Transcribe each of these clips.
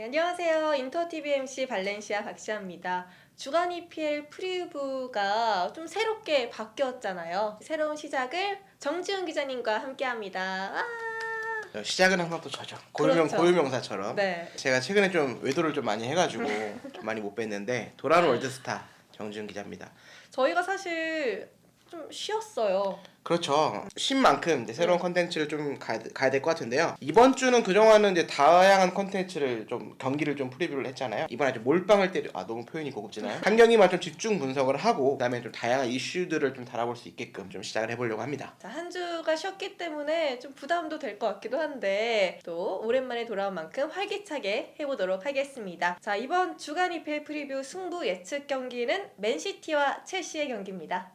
안녕하세요. 인터TV MC 발렌시아 박시아입니다. 주간 EPL 프리뷰가 좀 새롭게 바뀌었잖아요. 새로운 시작을 정지훈 기자님과 함께합니다. 시작은 항상 또 저죠. 그렇죠. 고유명사처럼. 네. 제가 최근에 좀 외도를 좀 많이 해가지고 좀 많이 못 뵀는데 돌아오는 월드스타 정지훈 기자입니다. 저희가 사실 좀 쉬었어요. 그렇죠. 쉰 만큼 이제 새로운 컨텐츠를 좀 가야 될 것 같은데요. 이번 주는 그동안은 이제 다양한 컨텐츠를 좀 경기를 좀 프리뷰를 했잖아요. 이번에 좀 몰빵을 때려 너무 표현이 고급지나요? 한 경기만 좀 집중 분석을 하고 그다음에 좀 다양한 이슈들을 좀 다뤄볼 수 있게끔 좀 시작을 해보려고 합니다. 자, 한 주가 쉬었기 때문에 좀 부담도 될 것 같기도 한데 또 오랜만에 돌아온 만큼 활기차게 해보도록 하겠습니다. 자, 이번 주간 EPL 프리뷰 승부 예측 경기는 맨시티와 첼시의 경기입니다.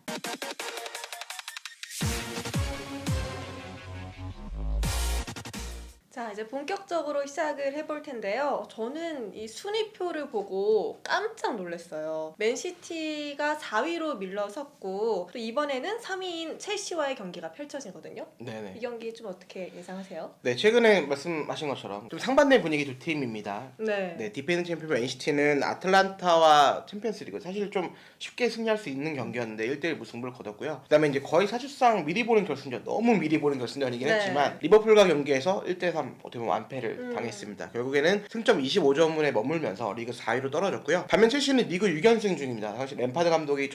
자, 이제 본격적으로 시작을 해볼 텐데요. 저는 이 순위표를 보고 깜짝 놀랐어요. 맨시티가 4위로 밀러섰고 또 이번에는 3위인 첼시와의 경기가 펼쳐지거든요. 네네. 이 경기 좀 어떻게 예상하세요? 네, 최근에 말씀하신 것처럼 좀 상반된 분위기 두 팀입니다. 네. 네, 디펜딩 챔피언 NCT는 아틀란타와 챔피언스리그 사실 좀 쉽게 승리할 수 있는 경기였는데 1대1 무승부를 거뒀고요. 그다음에 이제 거의 사실상 미리 보는 결승전, 너무 미리 보는 결승전이긴 네. 했지만 리버풀과 경기에서 1대3 어떻게 보면 완패를 당했습니다. 결국에는 승점 25점에 머물면서 리그 4위로 떨어졌고요. 반면 첼시는 리그 6연승 중입니다. 사실 램파드 감독이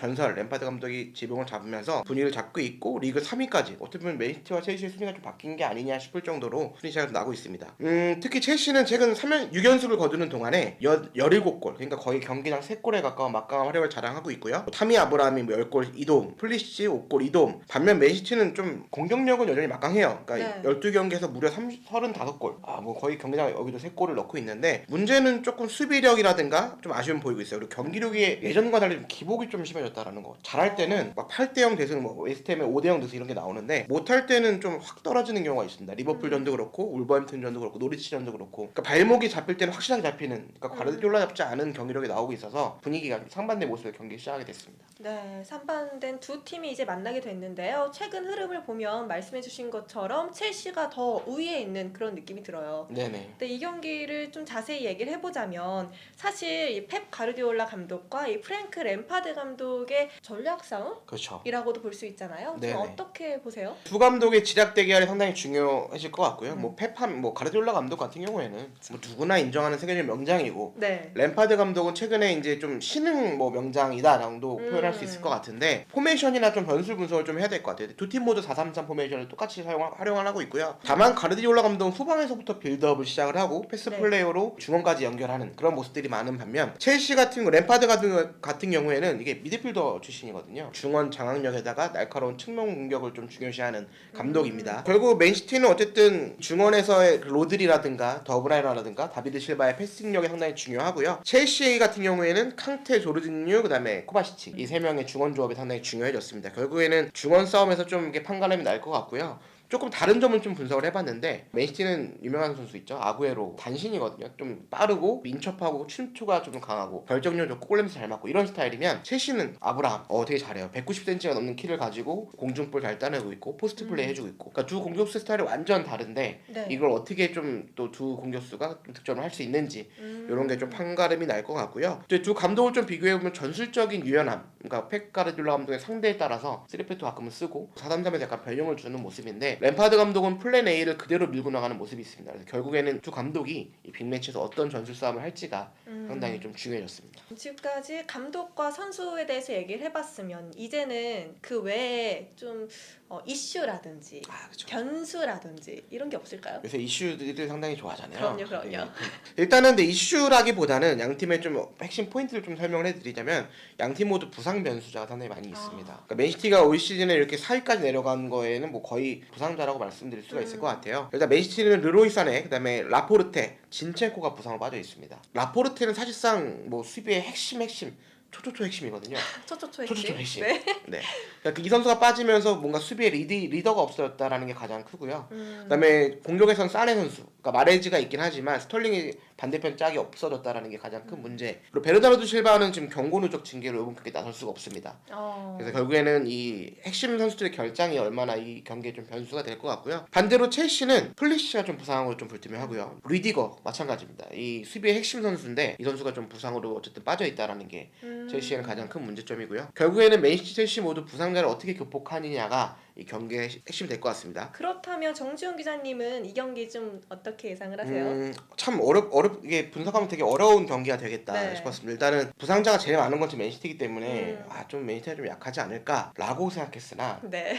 지붕을 잡으면서 분위기를 잡고 있고 리그 3위까지 어떻게 보면 맨시티와 첼시의 순위가 좀 바뀐 게 아니냐 싶을 정도로 순위 차이가 나고 있습니다. 특히 첼시는 최근 6연승을 거두는 동안에 17골, 그러니까 거의 경기당 3골에 가까운 막강한 활약을 자랑하고 있고요. 타미 아브라함이 10골 2도움, 플리시치 5골 2도움. 반면 맨시티는 좀 공격력은 여전히 막강해요. 그러니까 네. 12경기에서 무려 35골. 뭐 거의 경기당 여기도 3골을 넣고 있는데 문제는 조금 수비력이라든가 좀 아쉬움 보이고 있어요. 그리고 경기력이 예전과 달리 좀 기복이 좀 심해졌다라는 거. 잘할 때는 막 8대0 대승, 뭐 웨스트햄의 5대0 대승 이런 게 나오는데 못할 때는 좀 확 떨어지는 경우가 있습니다. 리버풀전도 그렇고 울버햄튼전도 그렇고 노리치전도 그렇고. 그러니까 발목이 잡힐 때는 확실하게 잡히는, 그러니까 과르디올라 잡지 않은 경기력이 나오고 있어서 분위기가 좀 상반된 모습의 경기 시작하게 됐습니다. 네, 상반된 두 팀이 이제 만나게 됐는데요. 최근 흐름을 보면 말씀해주신 것처럼 첼시가 더 우위에 있는 그런 느낌이 들어요. 네네. 근데 이 경기를 좀 자세히 얘기를 해보자면 사실 이 펩 가르디올라 감독과 이 프랭크 램파드 감독의 전략 그렇죠. 싸움이라고도 볼 수 있잖아요. 좀 네네. 어떻게 보세요? 두 감독의 지략 대결이 상당히 중요해질 것 같고요. 뭐 펩함, 뭐 가르디올라 감독 같은 경우에는 뭐 누구나 인정하는 세계적인 명장이고 네. 램파드 감독은 최근에 이제 좀 신흥 뭐 명장이다 정도 표현할 수 있을 것 같은데 포메이션이나 좀 변수 분석을 좀 해야 될 것 같아요. 두 팀 모두 4-3-3 포메이션을 똑같이 활용을 하고 있고요. 다만 가르디올라 감독은 후방에서부터 빌드업을 시작을 하고 패스 네. 플레이어로 중원까지 연결하는 그런 모습들이 많은 반면 첼시 같은 램파드 같은 경우에는 이게 미드필더 출신이거든요. 중원 장악력에다가 날카로운 측면 공격을 좀 중요시하는 감독입니다. 결국 맨시티는 어쨌든 중원에서의 로드리라든가 더브라이너라든가 다비드 실바의 패스팅력이 상당히 중요하고요. 첼시 같은 경우에는 캉테, 조르진유, 그다음에 코바시치 이 세 명의 중원 조합이 상당히 중요해졌습니다. 결국에는 중원 싸움에서 좀 이렇게 판가름이 날 것 같고요. 조금 다른 점은 좀 분석을 해봤는데 맨시티는 유명한 선수 있죠. 아구에로 단신이거든요. 좀 빠르고 민첩하고 침투가 좀 강하고 결정력 좋고 골냄새 잘 맞고 이런 스타일이면 첼시는 아브라함 되게 잘해요. 190cm가 넘는 키를 가지고 공중볼 잘 따내고 있고 포스트 플레이 해주고 있고 그러니까 두 공격수 스타일이 완전 다른데 네. 이걸 어떻게 좀 또 두 공격수가 좀 득점을 할 수 있는지 이런 게 좀 판가름이 날 것 같고요. 두 감독을 좀 비교해보면 전술적인 유연함, 그러니까 펩 가르디올라 감독의 상대에 따라서 3페트 가끔은 쓰고 4-3-3에서 약간 변형을 주는 모습인데 램파드 감독은 플랜 A를 그대로 밀고 나가는 모습이 있습니다. 그래서 결국에는 두 감독이 이 빅매치에서 어떤 전술 싸움을 할지가 상당히 좀 중요해졌습니다. 지금까지 감독과 선수에 대해서 얘기를 해봤으면 이제는 그 외에 좀 이슈라든지 그렇죠. 변수라든지 이런 게 없을까요? 요새 이슈들을 상당히 좋아하잖아요. 그럼요. 네. 일단은 근데 이슈라기보다는 양 팀의 좀 핵심 포인트를 좀 설명을 해드리자면 양 팀 모두 부상 변수자가 상당히 많이 있습니다. 그러니까 맨시티가 올 시즌에 이렇게 4위까지 내려간 거에는 뭐 거의 부상자라고 말씀드릴 수가 있을 것 같아요. 일단 맨시티는 르로이 사네, 그다음에 라포르테, 진첸코가 부상으로 빠져 있습니다. 라포르테는 사실상 뭐 수비의 핵심 초초초 핵심이거든요. 초초초 초초초 핵심. 핵심. 네. 네. 그러니까 이 선수가 빠지면서 뭔가 수비에 리더가 없어졌다라는 게 가장 크고요. 그다음에 공격에선 사네 선수, 그러니까 마레즈가 있긴 하지만 스털링이 반대편 짝이 없어졌다라는 게 가장 큰 문제. 그리고 베르나르도 실바는 지금 경고 누적 징계로 이번 경기에 나설 수가 없습니다. 그래서 결국에는 이 핵심 선수들의 결장이 얼마나 이 경기에 좀 변수가 될 것 같고요. 반대로 첼시는 플리시가 좀 부상으로 좀 불투명하고요. 리디거 마찬가지입니다. 이 수비의 핵심 선수인데 이 선수가 좀 부상으로 어쨌든 빠져 있다라는 게 첼시에는 가장 큰 문제점이고요. 결국에는 맨시티, 첼시 모두 부상자를 어떻게 극복하느냐가 이 경기의 핵심이 될 것 같습니다. 그렇다면 정지훈 기자님은 이 경기 좀 어떻게 예상을 하세요? 참 이게 분석하면 되게 어려운 경기가 되겠다 네. 싶었습니다. 일단은 부상자가 제일 많은 건 지금 맨시티이기 때문에 좀 맨시티가 좀 약하지 않을까라고 생각했으나 네.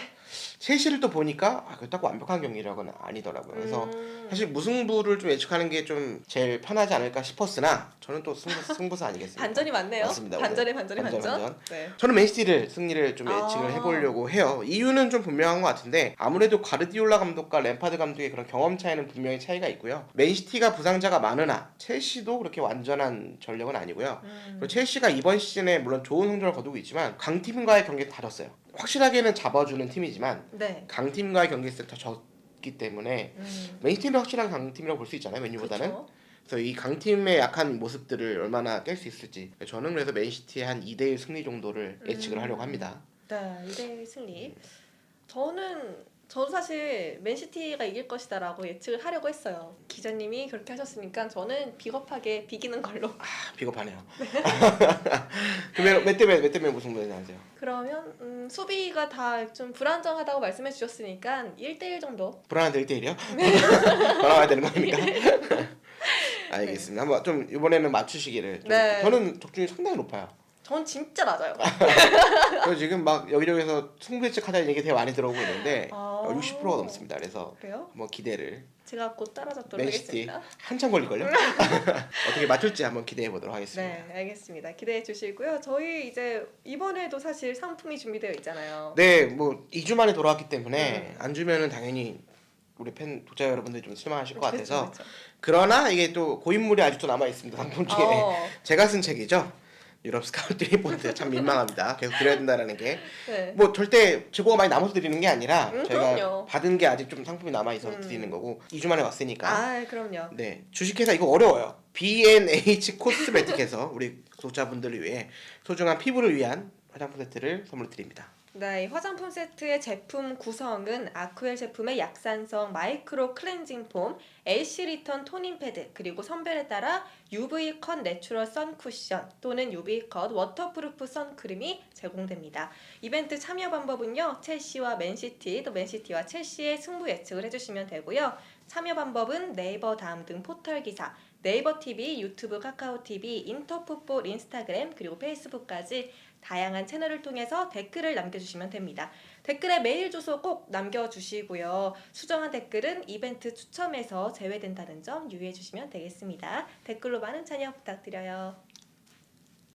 첼시를 또 보니까 그렇다고 완벽한 경기력은 아니더라고요. 그래서 사실 무승부를 좀 예측하는 게 좀 제일 편하지 않을까 싶었으나 저는 또 승부사 아니겠습니까? 반전이 많네요. 맞습니다. 반전에 오늘. 반전. 네. 저는 맨시티를 승리를 좀 예측을 해보려고 해요. 이유는 좀 분명한 것 같은데 아무래도 가르디올라 감독과 램파드 감독의 그런 경험 차이는 분명히 차이가 있고요. 맨시티가 부상자가 많으나 첼시도 그렇게 완전한 전력은 아니고요. 그리고 첼시가 이번 시즌에 물론 좋은 성적을 거두고 있지만 강팀과의 경기를 다졌어요. 확실하게는 잡아주는 팀이지만 네. 강팀과의 경기에서 더 졌기 때문에 맨시티는 확실한 강팀이라고 볼 수 있잖아요. 맨유보다는. 그쵸. 그래서 이 강팀의 약한 모습들을 얼마나 깰 수 있을지 저는 그래서 맨시티의 한 2대1 승리 정도를 예측을 하려고 합니다. 네, 2대1 승리. 저도 사실 맨시티가 이길 것이다라고 예측을 하려고 했어요. 기자님이 그렇게 하셨으니까 저는 비겁하게 비기는 걸로. 비겁하네요. 그러면 몇 대 몇 무승부 예상하세요? 그러면 수비가 다 좀 불안정하다고 말씀해 주셨으니까 1대1 정도. 불안한데 1대1이요? 돌아와야 되는 거 아닙니까? 알겠습니다. 한번 좀 이번에는 맞추시기를. 네. 저는 적중이 상당히 높아요. 전 진짜 낮아요. 저 지금 막 여기저기서 승부 예측하자는 얘기 되게 많이 들어오고 있는데 아. 60%가 넘습니다. 그래서 그래요? 한번 기대를. 제가 곧 따라잡도록 맨시티 하겠습니다. 한참 걸릴걸요? 어떻게 맞출지 한번 기대해 보도록 하겠습니다. 네, 알겠습니다. 기대해 주시고요. 저희 이제 이번에도 사실 상품이 준비되어 있잖아요. 네, 뭐 2주 만에 돌아왔기 때문에 안 주면은 당연히 우리 팬 독자 여러분들이 좀 실망하실 것 같아서 그렇죠. 그러나 이게 또 고인물이 아직도 남아 있습니다. 상품 중에 제가 쓴 책이죠. 유럽 스카우트 리포트 참 민망합니다. 계속 드려야 된다라는 게 네. 뭐 절대 재고가 많이 남아서 드리는 게 아니라 저희가 그럼요. 받은 게 아직 좀 상품이 남아 있어서 드리는 거고 2주 만에 왔으니까. 아, 그럼요. 네, 주식회사 이거 어려워요. B&H 코스메틱에서 우리 구독자분들을 위해 소중한 피부를 위한 화장품 세트를 선물로 드립니다. 네, 이 화장품 세트의 제품 구성은 아쿠엘 제품의 약산성 마이크로 클렌징 폼, LC 리턴 토닝 패드, 그리고 선별에 따라 UV 컷 내추럴 선 쿠션 또는 UV 컷 워터프루프 선크림이 제공됩니다. 이벤트 참여 방법은요. 첼시와 맨시티, 또 맨시티와 첼시의 승부 예측을 해주시면 되고요. 참여 방법은 네이버 다음 등 포털 기사, 네이버 TV, 유튜브, 카카오 TV, 인터풋볼, 인스타그램, 그리고 페이스북까지 다양한 채널을 통해서 댓글을 남겨주시면 됩니다. 댓글에 메일 주소 꼭 남겨주시고요. 수정한 댓글은 이벤트 추첨에서 제외된다는 점 유의해 주시면 되겠습니다. 댓글로 많은 참여 부탁드려요.